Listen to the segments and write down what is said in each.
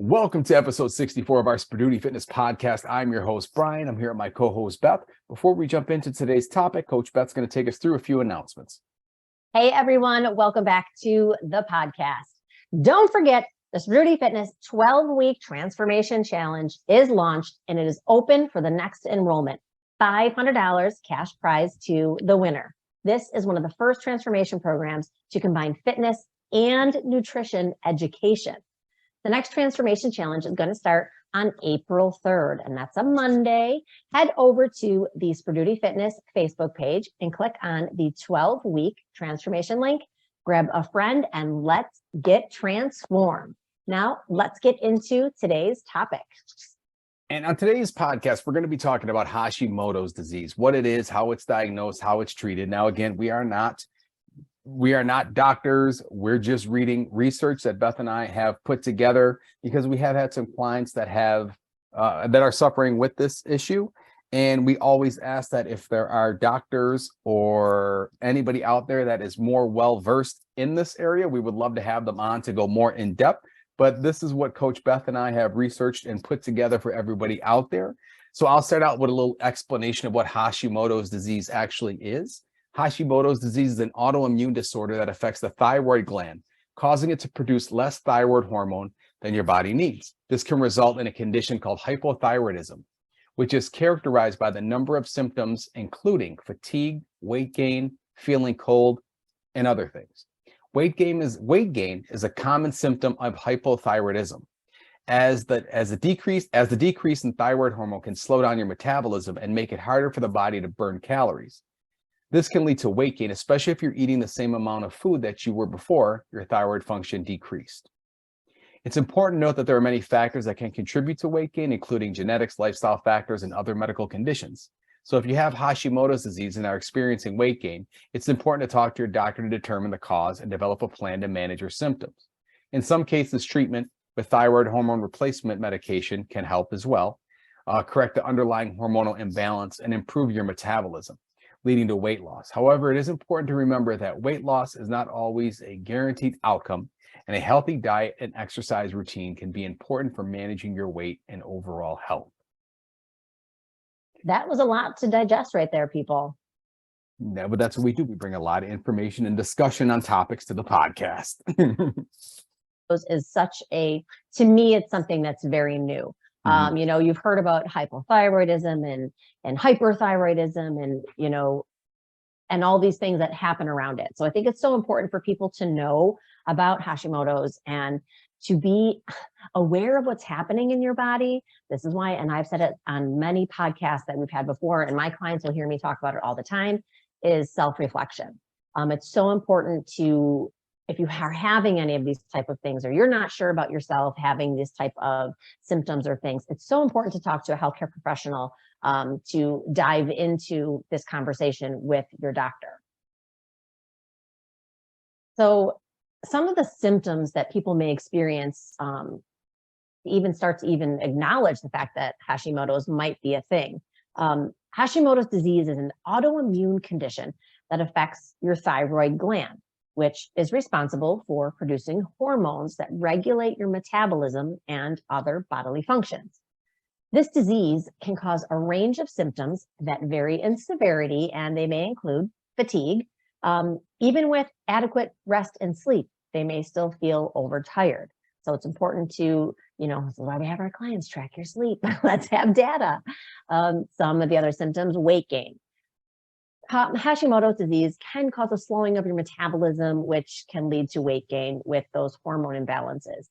Welcome to episode 64 of our Sperduti Fitness Podcast. I'm your host, Brian. I'm here with my co-host, Beth. Before we jump into today's topic, Coach Beth's going to take us through a few announcements. Hey, everyone. Welcome back to the podcast. Don't forget, the Sperduti Fitness 12-week transformation challenge is launched, and it is open for the next enrollment. $500 cash prize to the winner. This is one of the first transformation programs to combine fitness and nutrition education. The next transformation challenge is going to start on April 3rd, and that's a Monday. Head over to the Sperduti Fitness Facebook page and click on the 12-week transformation link. Grab a friend and let's get transformed. Now, let's get into today's topic. And on today's podcast, we're going to be talking about Hashimoto's disease, what it is, how it's diagnosed, how it's treated. Now, again, we are not doctors. We're just reading research that Beth and I have put together because we have had some clients that are suffering with this issue. And we always ask that if there are doctors or anybody out there that is more well-versed in this area, we would love to have them on to go more in depth. But this is what Coach Beth and I have researched and put together for everybody out there. So I'll start out with a little explanation of what Hashimoto's disease actually is. Hashimoto's disease is an autoimmune disorder that affects the thyroid gland, causing it to produce less thyroid hormone than your body needs. This can result in a condition called hypothyroidism, which is characterized by the number of symptoms, including fatigue, weight gain, feeling cold, and other things. Weight gain is a common symptom of hypothyroidism, as the decrease in thyroid hormone can slow down your metabolism and make it harder for the body to burn calories. This can lead to weight gain, especially if you're eating the same amount of food that you were before your thyroid function decreased. It's important to note that there are many factors that can contribute to weight gain, including genetics, lifestyle factors, and other medical conditions. So if you have Hashimoto's disease and are experiencing weight gain, it's important to talk to your doctor to determine the cause and develop a plan to manage your symptoms. In some cases, treatment with thyroid hormone replacement medication can help as well, correct the underlying hormonal imbalance and improve your metabolism, leading to weight loss. However, it is important to remember that weight loss is not always a guaranteed outcome, and a healthy diet and exercise routine can be important for managing your weight and overall health. That was a lot to digest right there, people. No, but that's what we do. We bring a lot of information and discussion on topics to the podcast. To me, it's something that's very new. You've heard about hypothyroidism and hyperthyroidism and all these things that happen around it. So I think it's so important for people to know about Hashimoto's and to be aware of what's happening in your body. This is why, and I've said it on many podcasts that we've had before, and my clients will hear me talk about it all the time, is self-reflection. It's so important to, if you are having any of these type of things, or you're not sure about yourself having this type of symptoms or things, it's so important to talk to a healthcare professional to dive into this conversation with your doctor. So some of the symptoms that people may experience even start to even acknowledge the fact that Hashimoto's might be a thing. Hashimoto's disease is an autoimmune condition that affects your thyroid gland, which is responsible for producing hormones that regulate your metabolism and other bodily functions. This disease can cause a range of symptoms that vary in severity, and they may include fatigue. Even with adequate rest and sleep, they may still feel overtired. So it's important to, this is why we have our clients track your sleep. Let's have data. Some of the other symptoms, weight gain. Hashimoto's disease can cause a slowing of your metabolism, which can lead to weight gain with those hormone imbalances.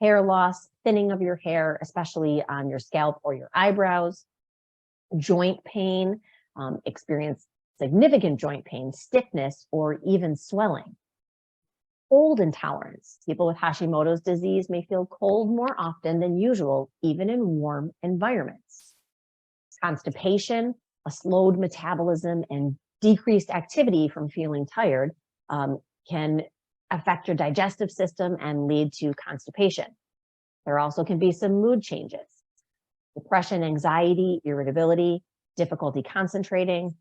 Hair loss, thinning of your hair, especially on your scalp or your eyebrows. Joint pain, experience significant joint pain, stiffness, or even swelling. Cold intolerance. People with Hashimoto's disease may feel cold more often than usual, even in warm environments. Constipation, a slowed metabolism, and decreased activity from feeling tired can affect your digestive system and lead to constipation. There also can be some mood changes. Depression, anxiety, irritability, difficulty concentrating.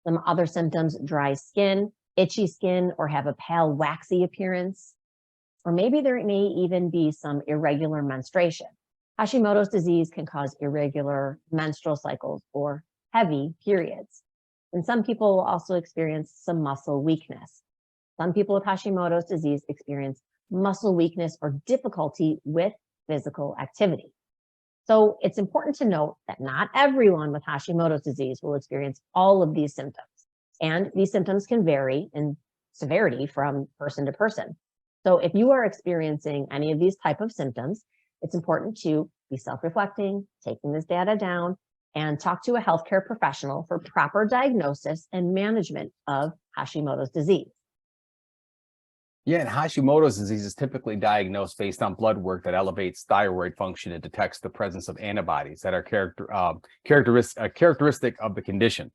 Some other symptoms, dry skin, itchy skin, or have a pale, waxy appearance. or maybe there may even be some irregular menstruation. Hashimoto's disease can cause irregular menstrual cycles or heavy periods. And some people will also experience some muscle weakness. Some people with Hashimoto's disease experience muscle weakness or difficulty with physical activity. So it's important to note that not everyone with Hashimoto's disease will experience all of these symptoms. And these symptoms can vary in severity from person to person. So if you are experiencing any of these type of symptoms, it's important to be self-reflecting, taking this data down, and talk to a healthcare professional for proper diagnosis and management of Hashimoto's disease. Yeah, and Hashimoto's disease is typically diagnosed based on blood work that elevates thyroid function and detects the presence of antibodies that are characteristic of the condition.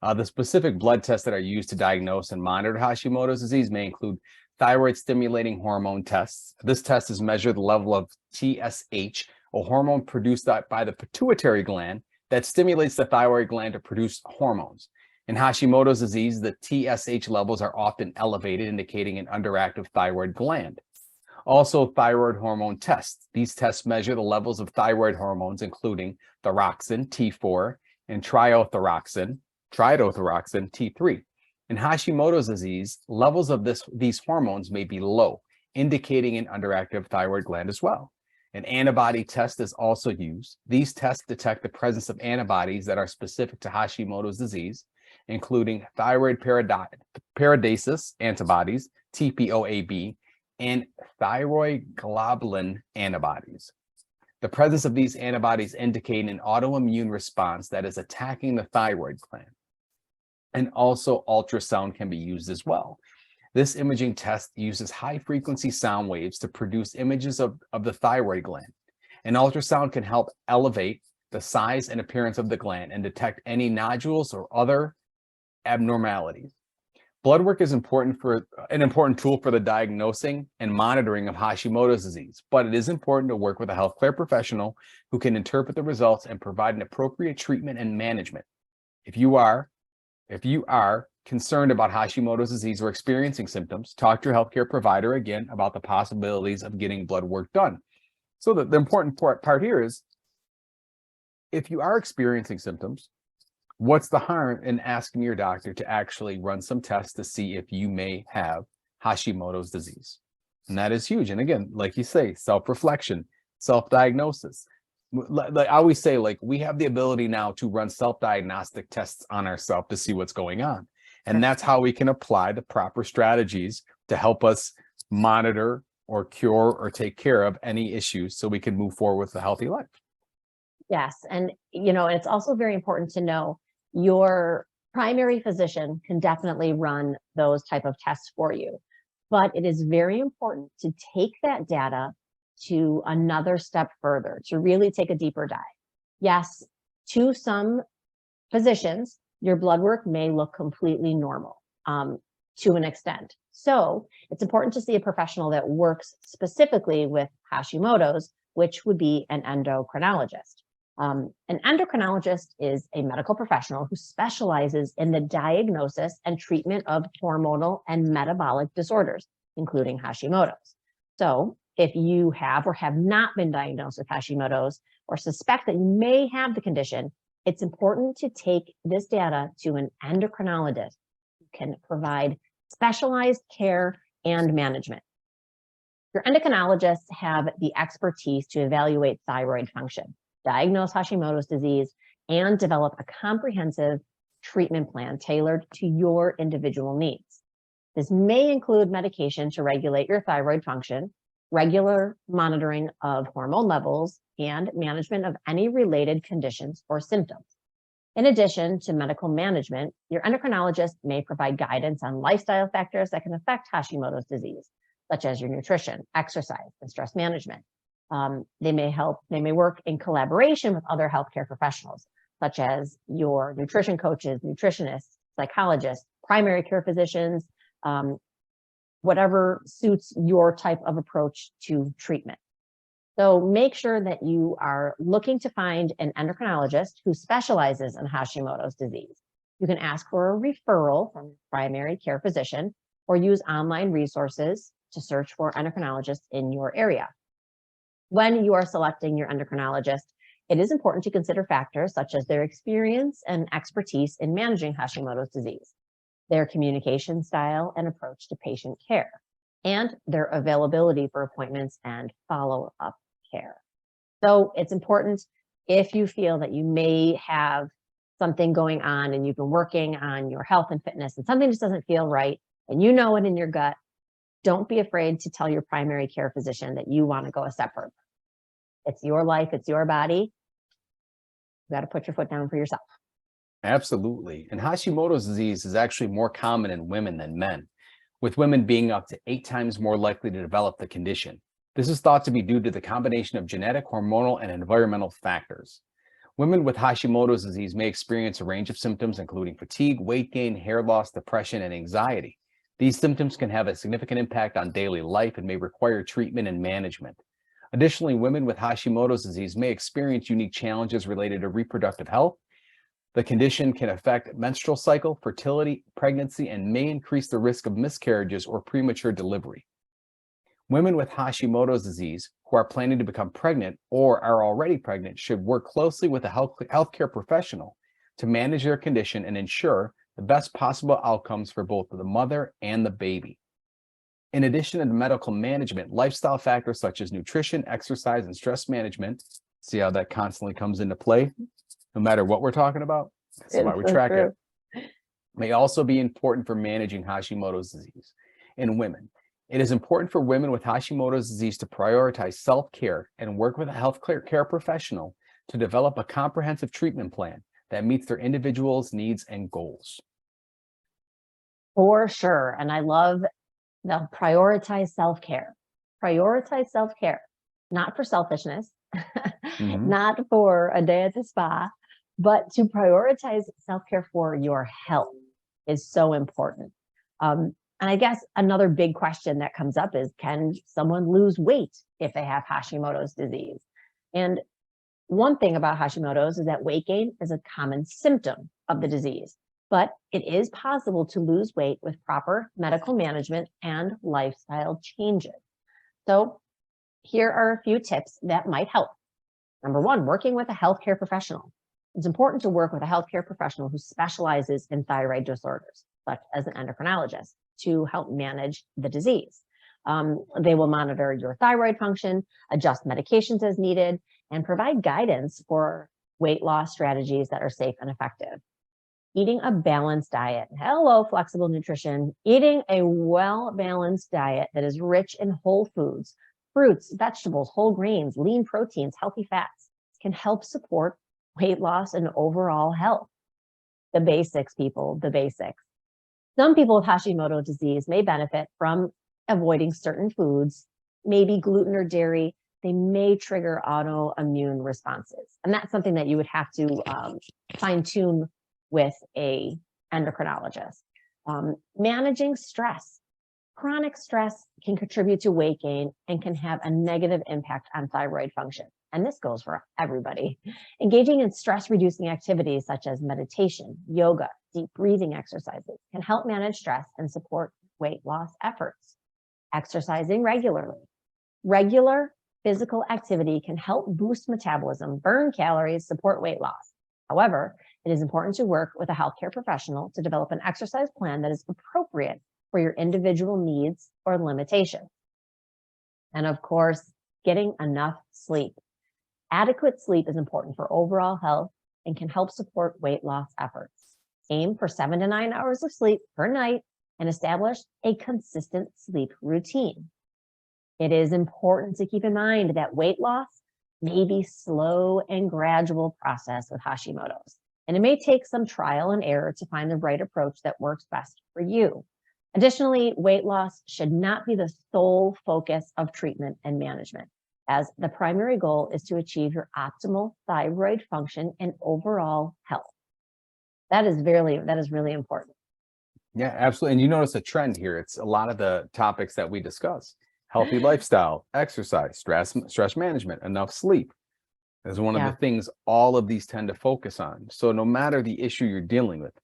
The specific blood tests that are used to diagnose and monitor Hashimoto's disease may include thyroid stimulating hormone tests. This test is measure the level of TSH, a hormone produced by the pituitary gland that stimulates the thyroid gland to produce hormones. In Hashimoto's disease, the TSH levels are often elevated, indicating an underactive thyroid gland. Also, thyroid hormone tests. These tests measure the levels of thyroid hormones, including thyroxine, T4, and tridothyroxine, T3. In Hashimoto's disease, levels of these hormones may be low, indicating an underactive thyroid gland as well. An antibody test is also used. These tests detect the presence of antibodies that are specific to Hashimoto's disease, including thyroid perodasis antibodies, TPOAB, and thyroid globulin antibodies. The presence of these antibodies indicate an autoimmune response that is attacking the thyroid gland. And also ultrasound can be used as well. This imaging test uses high-frequency sound waves to produce images of the thyroid gland. An ultrasound can help elevate the size and appearance of the gland and detect any nodules or other abnormalities. Blood work is an important tool for the diagnosing and monitoring of Hashimoto's disease, but it is important to work with a healthcare professional who can interpret the results and provide an appropriate treatment and management. If you are concerned about Hashimoto's disease or experiencing symptoms, talk to your healthcare provider again about the possibilities of getting blood work done. So the important part here is, if you are experiencing symptoms, what's the harm in asking your doctor to actually run some tests to see if you may have Hashimoto's disease? And that is huge. And again, like you say, self-reflection, self-diagnosis. Like I always say, like, we have the ability now to run self-diagnostic tests on ourselves to see what's going on. And that's how we can apply the proper strategies to help us monitor or cure or take care of any issues so we can move forward with a healthy life. Yes. And, it's also very important to know your primary physician can definitely run those type of tests for you. But it is very important to take that data to another step further, to really take a deeper dive. Yes, to some physicians, your blood work may look completely normal to an extent. So it's important to see a professional that works specifically with Hashimoto's, which would be an endocrinologist. An endocrinologist is a medical professional who specializes in the diagnosis and treatment of hormonal and metabolic disorders, including Hashimoto's. So if you have or have not been diagnosed with Hashimoto's or suspect that you may have the condition, it's important to take this data to an endocrinologist who can provide specialized care and management. Your endocrinologists have the expertise to evaluate thyroid function, diagnose Hashimoto's disease, and develop a comprehensive treatment plan tailored to your individual needs. This may include medication to regulate your thyroid function, regular monitoring of hormone levels, and management of any related conditions or symptoms. In addition to medical management, your endocrinologist may provide guidance on lifestyle factors that can affect Hashimoto's disease, such as your nutrition, exercise, and stress management. They may work in collaboration with other healthcare professionals, such as your nutrition coaches, nutritionists, psychologists, primary care physicians, whatever suits your type of approach to treatment. So make sure that you are looking to find an endocrinologist who specializes in Hashimoto's disease. You can ask for a referral from a primary care physician or use online resources to search for endocrinologists in your area. When you are selecting your endocrinologist, it is important to consider factors such as their experience and expertise in managing Hashimoto's disease, their communication style and approach to patient care, and their availability for appointments and follow-up care. So it's important, if you feel that you may have something going on and you've been working on your health and fitness and something just doesn't feel right and you know it in your gut, don't be afraid to tell your primary care physician that you want to go a step further. It's your life, it's your body. You got to put your foot down for yourself. Absolutely. And Hashimoto's disease is actually more common in women than men, with women being up to 8 times more likely to develop the condition. This is thought to be due to the combination of genetic, hormonal, and environmental factors. Women with Hashimoto's disease may experience a range of symptoms, including fatigue, weight gain, hair loss, depression, and anxiety. These symptoms can have a significant impact on daily life and may require treatment and management. Additionally, women with Hashimoto's disease may experience unique challenges related to reproductive health. The condition can affect menstrual cycle, fertility, pregnancy, and may increase the risk of miscarriages or premature delivery. Women with Hashimoto's disease who are planning to become pregnant or are already pregnant should work closely with a healthcare professional to manage their condition and ensure the best possible outcomes for both the mother and the baby. In addition to medical management, lifestyle factors such as nutrition, exercise, and stress management, see how that constantly comes into play, no matter what we're talking about? That's why we track it. May also be important for managing Hashimoto's disease in women. It is important for women with Hashimoto's disease to prioritize self-care and work with a healthcare professional to develop a comprehensive treatment plan that meets their individual's needs and goals. For sure. And I love the prioritize self-care. Prioritize self-care, not for selfishness, not for a day at the spa, but to prioritize self-care for your health is so important. And I guess another big question that comes up is, can someone lose weight if they have Hashimoto's disease? And one thing about Hashimoto's is that weight gain is a common symptom of the disease, but it is possible to lose weight with proper medical management and lifestyle changes. So here are a few tips that might help. Number one, working with a healthcare professional. It's important to work with a healthcare professional who specializes in thyroid disorders, such as an endocrinologist, to help manage the disease. They will monitor your thyroid function, adjust medications as needed, and provide guidance for weight loss strategies that are safe and effective. Eating a balanced diet. Hello, flexible nutrition. Eating a well-balanced diet that is rich in whole foods, fruits, vegetables, whole grains, lean proteins, healthy fats can help support weight loss and overall health. The basics, people, the basics. Some people with Hashimoto disease may benefit from avoiding certain foods, maybe gluten or dairy. They may trigger autoimmune responses. And that's something that you would have to fine tune with a endocrinologist. Managing stress. Chronic stress can contribute to weight gain and can have a negative impact on thyroid function. And this goes for everybody. Engaging in stress-reducing activities such as meditation, yoga, deep breathing exercises can help manage stress and support weight loss efforts. Exercising regularly. Regular physical activity can help boost metabolism, burn calories, support weight loss. However, it is important to work with a healthcare professional to develop an exercise plan that is appropriate for your individual needs or limitations. And of course, getting enough sleep. Adequate sleep is important for overall health and can help support weight loss efforts. Aim for 7 to 9 hours of sleep per night and establish a consistent sleep routine. It is important to keep in mind that weight loss may be a slow and gradual process with Hashimoto's, and it may take some trial and error to find the right approach that works best for you. Additionally, weight loss should not be the sole focus of treatment and management, as the primary goal is to achieve your optimal thyroid function and overall health. That is really important. Yeah, absolutely. And you notice a trend here. It's a lot of the topics that we discuss: healthy lifestyle, exercise, stress management, enough sleep is one of the things all of these tend to focus on. So no matter the issue you're dealing with,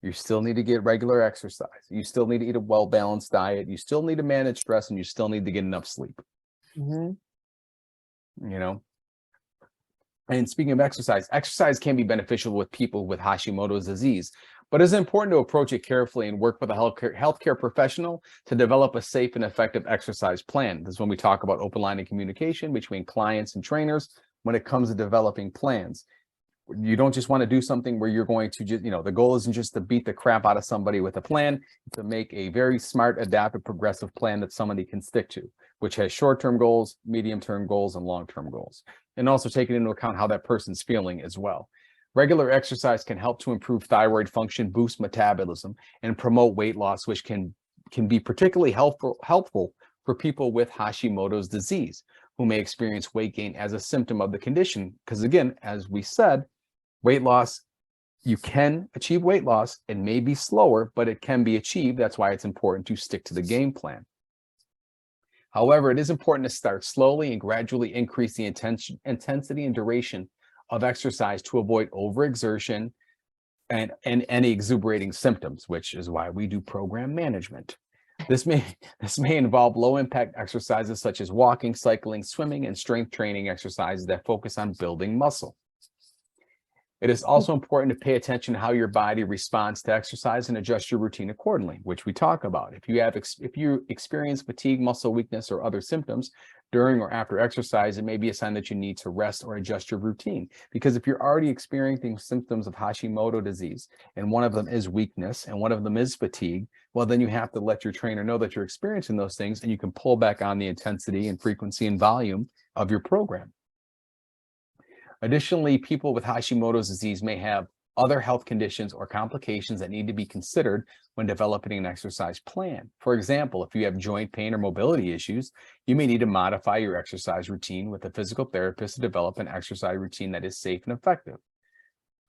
You still need to get regular exercise. You still need to eat a well-balanced diet. You still need to manage stress, and you still need to get enough sleep. Mhm. You know, and speaking of exercise, exercise can be beneficial with people with Hashimoto's disease, but it's important to approach it carefully and work with a healthcare professional to develop a safe and effective exercise plan. This is when we talk about open line of communication between clients and trainers when it comes to developing plans. You don't just want to do something where you're going to just, the goal isn't just to beat the crap out of somebody with a plan, to make a very smart, adaptive, progressive plan that somebody can stick to, which has short-term goals, medium-term goals, and long-term goals. And also taking into account how that person's feeling as well. Regular exercise can help to improve thyroid function, boost metabolism, and promote weight loss, which can be particularly helpful for people with Hashimoto's disease, who may experience weight gain as a symptom of the condition. Because again, as we said, weight loss, you can achieve weight loss. It may be slower, but it can be achieved. That's why it's important to stick to the game plan. However, it is important to start slowly and gradually increase the intensity and duration of exercise to avoid overexertion and any exuberating symptoms, which is why we do program management. This may involve low impact exercises such as walking, cycling, swimming, and strength training exercises that focus on building muscle. It is also important to pay attention to how your body responds to exercise and adjust your routine accordingly, which we talk about. If you experience fatigue, muscle weakness, or other symptoms during or after exercise, it may be a sign that you need to rest or adjust your routine. Because if you're already experiencing symptoms of Hashimoto disease, and one of them is weakness and one of them is fatigue, well, then you have to let your trainer know that you're experiencing those things, and you can pull back on the intensity and frequency and volume of your program. Additionally, people with Hashimoto's disease may have other health conditions or complications that need to be considered when developing an exercise plan. For example, if you have joint pain or mobility issues, you may need to modify your exercise routine with a physical therapist to develop an exercise routine that is safe and effective.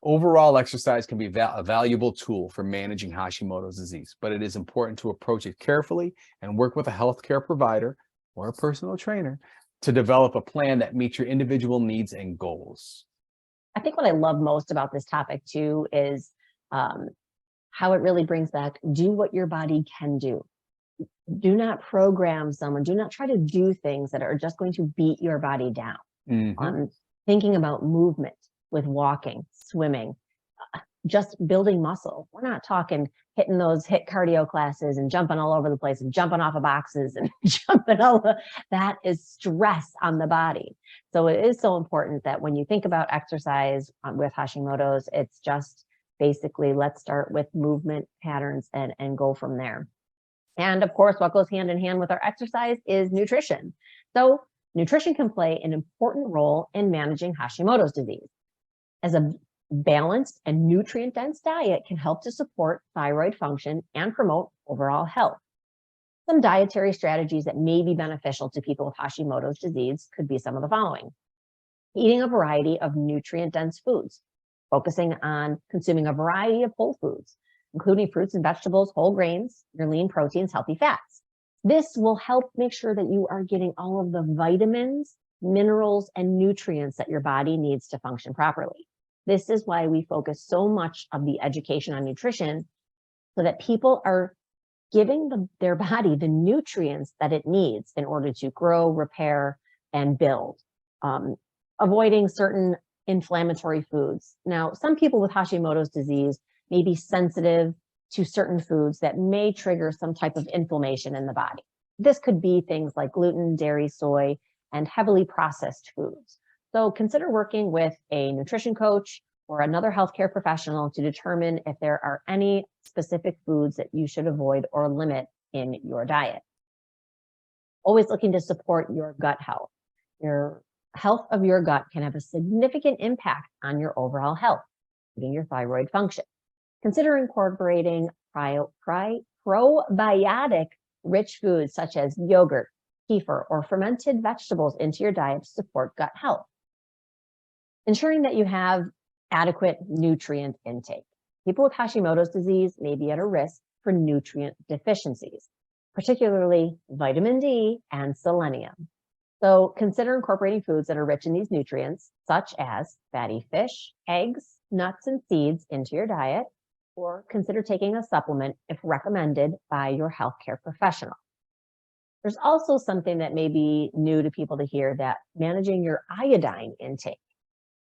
Overall, exercise can be a valuable tool for managing Hashimoto's disease, but it is important to approach it carefully and work with a healthcare provider or a personal trainer to develop a plan that meets your individual needs and goals. I think what I love most about this topic too is how it really brings back, do what your body can do. Do not program someone, do not try to do things that are just going to beat your body down. Thinking about movement with walking, swimming, just building muscle. We're not talking hitting those HIIT cardio classes and jumping all over the place and jumping off of boxes and jumping that is stress on the body. So it is so important that when you think about exercise with Hashimoto's, it's just basically, let's start with movement patterns and go from there. And of course, what goes hand in hand with our exercise is nutrition. So nutrition can play an important role in managing Hashimoto's disease. As a balanced and nutrient-dense diet can help to support thyroid function and promote overall health. Some dietary strategies that may be beneficial to people with Hashimoto's disease could be some of the following. Eating a variety of nutrient-dense foods, focusing on consuming a variety of whole foods, including fruits and vegetables, whole grains, your lean proteins, healthy fats. This will help make sure that you are getting all of the vitamins, minerals, and nutrients that your body needs to function properly. This is why we focus so much of the education on nutrition, so that people are giving their body the nutrients that it needs in order to grow, repair, and build. Avoiding certain inflammatory foods. Now, some people with Hashimoto's disease may be sensitive to certain foods that may trigger some type of inflammation in the body. This could be things like gluten, dairy, soy, and heavily processed foods. So consider working with a nutrition coach or another healthcare professional to determine if there are any specific foods that you should avoid or limit in your diet. Always looking to support your gut health. Your health of your gut can have a significant impact on your overall health, including your thyroid function. Consider incorporating probiotic-rich foods such as yogurt, kefir, or fermented vegetables into your diet to support gut health. Ensuring that you have adequate nutrient intake. People with Hashimoto's disease may be at a risk for nutrient deficiencies, particularly vitamin D and selenium. So consider incorporating foods that are rich in these nutrients, such as fatty fish, eggs, nuts, and seeds into your diet, or consider taking a supplement if recommended by your healthcare professional. There's also something that may be new to people to hear, that managing your iodine intake.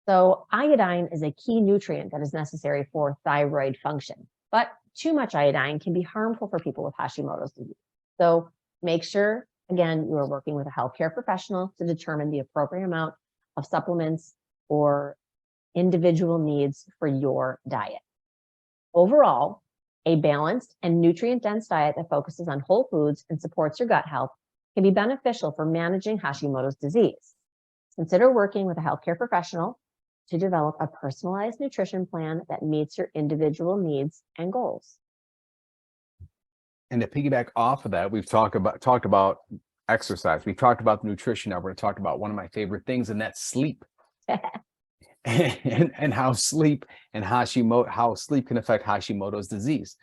So iodine is a key nutrient that is necessary for thyroid function, but too much iodine can be harmful for people with Hashimoto's disease. So make sure, again, you are working with a healthcare professional to determine the appropriate amount of supplements or individual needs for your diet. Overall, a balanced and nutrient-dense diet that focuses on whole foods and supports your gut health can be beneficial for managing Hashimoto's disease. Consider working with a healthcare professional to develop a personalized nutrition plan that meets your individual needs and goals. And to piggyback off of that, we've talked about exercise. We've talked about nutrition. Now we're going to talk about one of my favorite things, and that's sleep. and how sleep can affect Hashimoto's disease.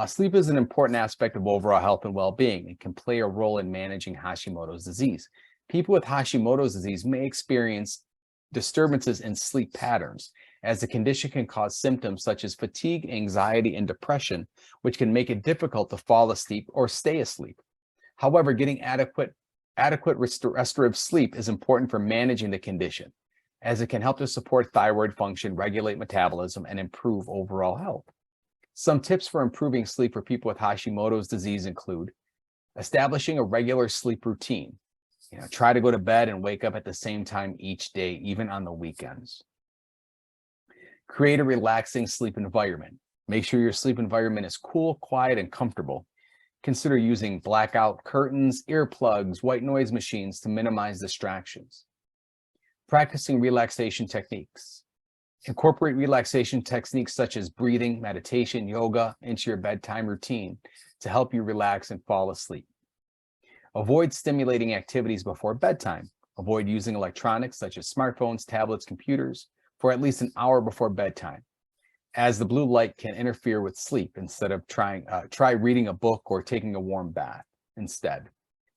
Sleep is an important aspect of overall health and well-being. It can play a role in managing Hashimoto's disease. People with Hashimoto's disease may experience disturbances in sleep patterns, as the condition can cause symptoms such as fatigue, anxiety, and depression, which can make it difficult to fall asleep or stay asleep. However, getting adequate restorative sleep is important for managing the condition, as it can help to support thyroid function, regulate metabolism, and improve overall health. Some tips for improving sleep for people with Hashimoto's disease include establishing a regular sleep routine. Try to go to bed and wake up at the same time each day, even on the weekends. Create a relaxing sleep environment. Make sure your sleep environment is cool, quiet, and comfortable. Consider using blackout curtains, earplugs, white noise machines to minimize distractions. Practicing relaxation techniques. Incorporate relaxation techniques such as breathing, meditation, yoga into your bedtime routine to help you relax and fall asleep. Avoid stimulating activities before bedtime. Avoid using electronics such as smartphones, tablets, computers for at least an hour before bedtime, as the blue light can interfere with sleep. Instead of try reading a book or taking a warm bath instead.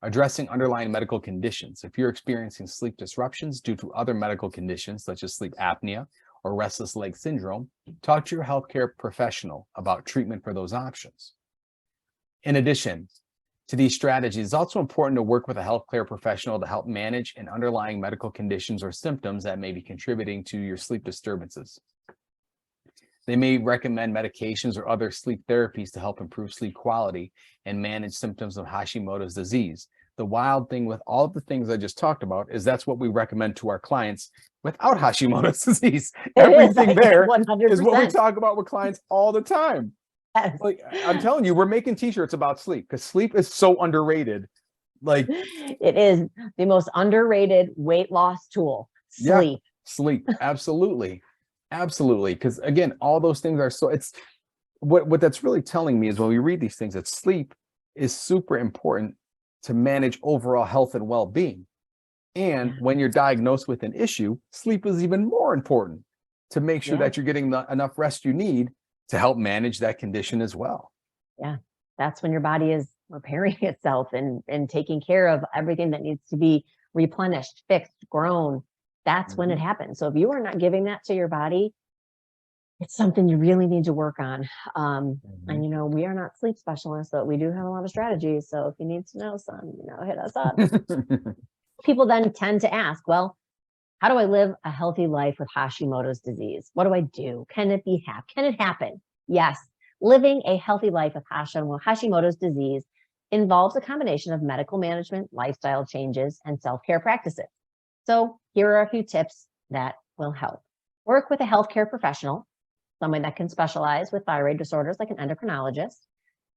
Addressing underlying medical conditions. If you're experiencing sleep disruptions due to other medical conditions such as sleep apnea or restless leg syndrome, talk to your healthcare professional about treatment for those options. In addition to these strategies, it's also important to work with a healthcare professional to help manage an underlying medical conditions or symptoms that may be contributing to your sleep disturbances. They may recommend medications or other sleep therapies to help improve sleep quality and manage symptoms of Hashimoto's disease. The wild thing with all of the things I just talked about is that's what we recommend to our clients without Hashimoto's disease. Everything there 100%. is what we talk about with clients all the time. Yes. Like, I'm telling you, we're making t-shirts about sleep because sleep is so underrated. Like, it is the most underrated weight loss tool. Sleep. Yeah, sleep. Absolutely. Absolutely. Because again, all those things are so, it's what that's really telling me is when we read these things, that sleep is super important to manage overall health and well-being. And when you're diagnosed with an issue, sleep is even more important to make sure that you're getting enough rest you need to help manage that condition as well. Yeah, that's when your body is repairing itself and taking care of everything that needs to be replenished, fixed, grown. That's when it happens. So if you are not giving that to your body, it's something you really need to work on. And we are not sleep specialists, but we do have a lot of strategies. So if you need to know some, hit us up. People then tend to ask, well, how do I live a healthy life with Hashimoto's disease? What do I do? Can it happen? Yes. Living a healthy life with Hashimoto's disease involves a combination of medical management, lifestyle changes, and self-care practices. So here are a few tips that will help. Work with a healthcare professional, someone that can specialize with thyroid disorders like an endocrinologist.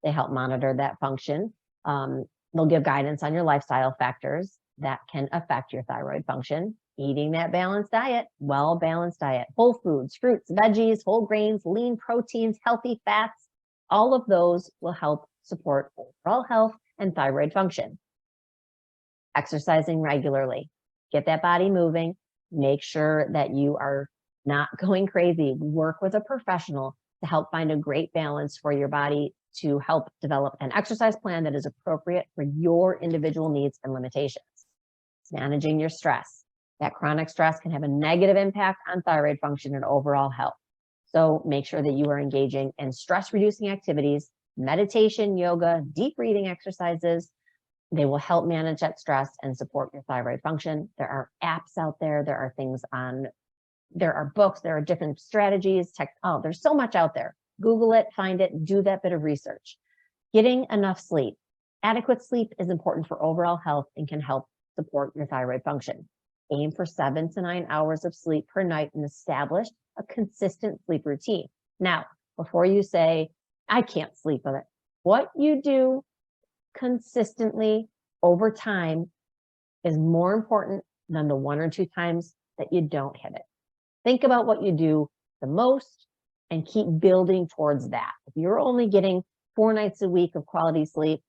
They help monitor that function. They'll give guidance on your lifestyle factors that can affect your thyroid function. Eating that balanced diet, well-balanced diet, whole foods, fruits, veggies, whole grains, lean proteins, healthy fats, all of those will help support overall health and thyroid function. Exercising regularly, get that body moving, make sure that you are not going crazy. Work with a professional to help find a great balance for your body to help develop an exercise plan that is appropriate for your individual needs and limitations. Managing your stress. That chronic stress can have a negative impact on thyroid function and overall health. So make sure that you are engaging in stress reducing activities, meditation, yoga, deep breathing exercises. They will help manage that stress and support your thyroid function. There are apps out there. There are things there are books, there are different strategies. There's so much out there. Google it, find it, do that bit of research. Getting enough sleep. Adequate sleep is important for overall health and can help support your thyroid function. Aim for 7 to 9 hours of sleep per night and establish a consistent sleep routine. Now, before you say, I can't sleep with it, what you do consistently over time is more important than the 1 or 2 times that you don't hit it. Think about what you do the most and keep building towards that. If you're only getting 4 nights a week of quality sleep,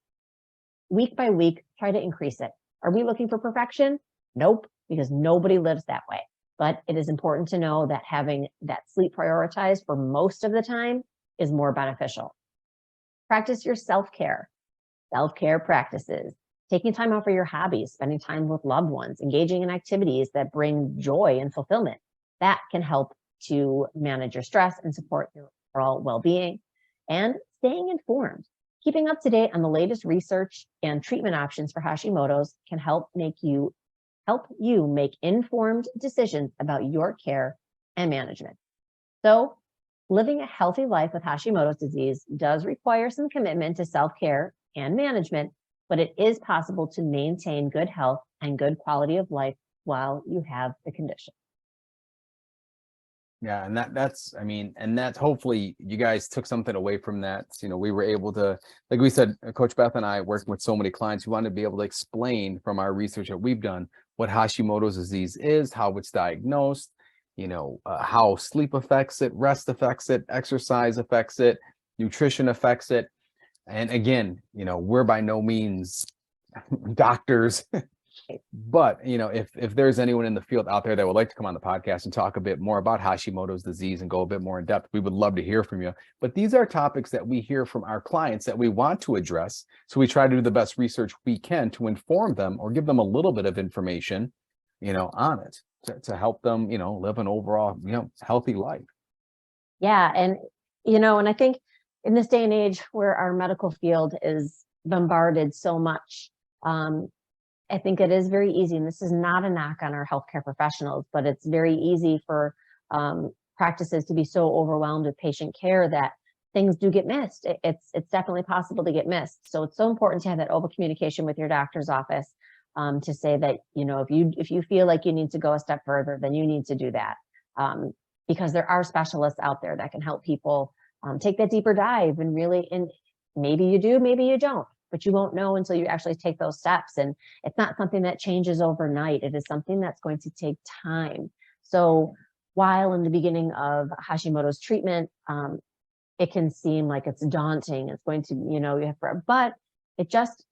week by week, try to increase it. Are we looking for perfection? Nope, because nobody lives that way. But it is important to know that having that sleep prioritized for most of the time is more beneficial. Practice your self-care. Self-care practices, taking time out for your hobbies, spending time with loved ones, engaging in activities that bring joy and fulfillment. That can help to manage your stress and support your overall well-being. And staying informed. Keeping up to date on the latest research and treatment options for Hashimoto's can help you make informed decisions about your care and management. So, living a healthy life with Hashimoto's disease does require some commitment to self-care and management, but it is possible to maintain good health and good quality of life while you have the condition. Yeah, and that's hopefully you guys took something away from that. We were able to, like we said, Coach Beth and I working with so many clients, we wanted to be able to explain from our research that we've done what Hashimoto's disease is, how it's diagnosed, how sleep affects it, rest affects it, exercise affects it, nutrition affects it. And again, we're by no means doctors. But if there's anyone in the field out there that would like to come on the podcast and talk a bit more about Hashimoto's disease and go a bit more in depth, we would love to hear from you. But these are topics that we hear from our clients that we want to address. So we try to do the best research we can to inform them or give them a little bit of information, on it to help them, live an overall, healthy life. Yeah. And I think in this day and age where our medical field is bombarded so much, I think it is very easy, and this is not a knock on our healthcare professionals, but it's very easy for practices to be so overwhelmed with patient care that things do get missed. It's definitely possible to get missed. So it's so important to have that open communication with your doctor's office to say that, if you feel like you need to go a step further, then you need to do that. Because there are specialists out there that can help people take that deeper dive and maybe you do, maybe you don't. But you won't know until you actually take those steps. And it's not something that changes overnight. It is something that's going to take time. So while in the beginning of Hashimoto's treatment, it can seem like it's daunting. It's going to, but it just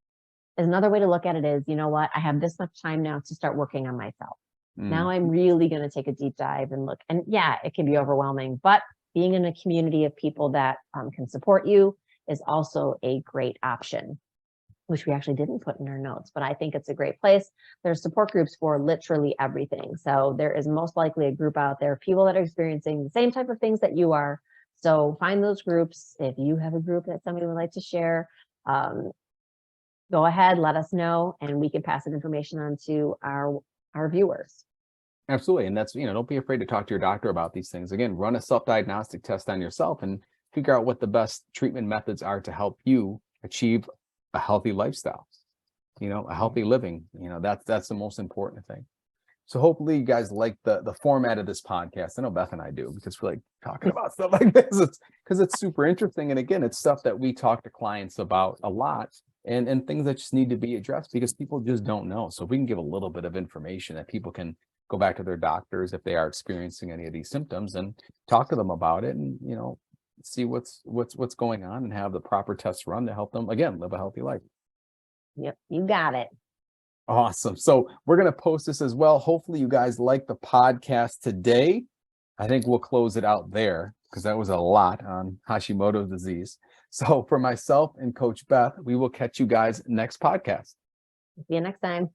is another way to look at it is, what, I have this much time now to start working on myself. Now I'm really going to take a deep dive and look. And yeah, it can be overwhelming, but being in a community of people that can support you is also a great option, which we actually didn't put in our notes, but I think it's a great place. There's support groups for literally everything. So there is most likely a group out there, people that are experiencing the same type of things that you are. So find those groups. If you have a group that somebody would like to share, go ahead, let us know, and we can pass that information on to our viewers. Absolutely. And that's, don't be afraid to talk to your doctor about these things. Again, run a self-diagnostic test on yourself and figure out what the best treatment methods are to help you achieve a healthy lifestyle, a healthy living. That's the most important thing. So hopefully you guys like the format of this podcast. I know Beth and I do, because we like talking about stuff like this because it's super interesting. And again, it's stuff that we talk to clients about a lot and things that just need to be addressed because people just don't know. So if we can give a little bit of information that people can go back to their doctors if they are experiencing any of these symptoms and talk to them about it and, see what's going on and have the proper tests run to help them, again, live a healthy life. Yep, you got it. Awesome. So we're going to post this as well. Hopefully you guys like the podcast today. I think we'll close it out there because that was a lot on Hashimoto's disease. So for myself and Coach Beth, we will catch you guys next podcast. See you next time.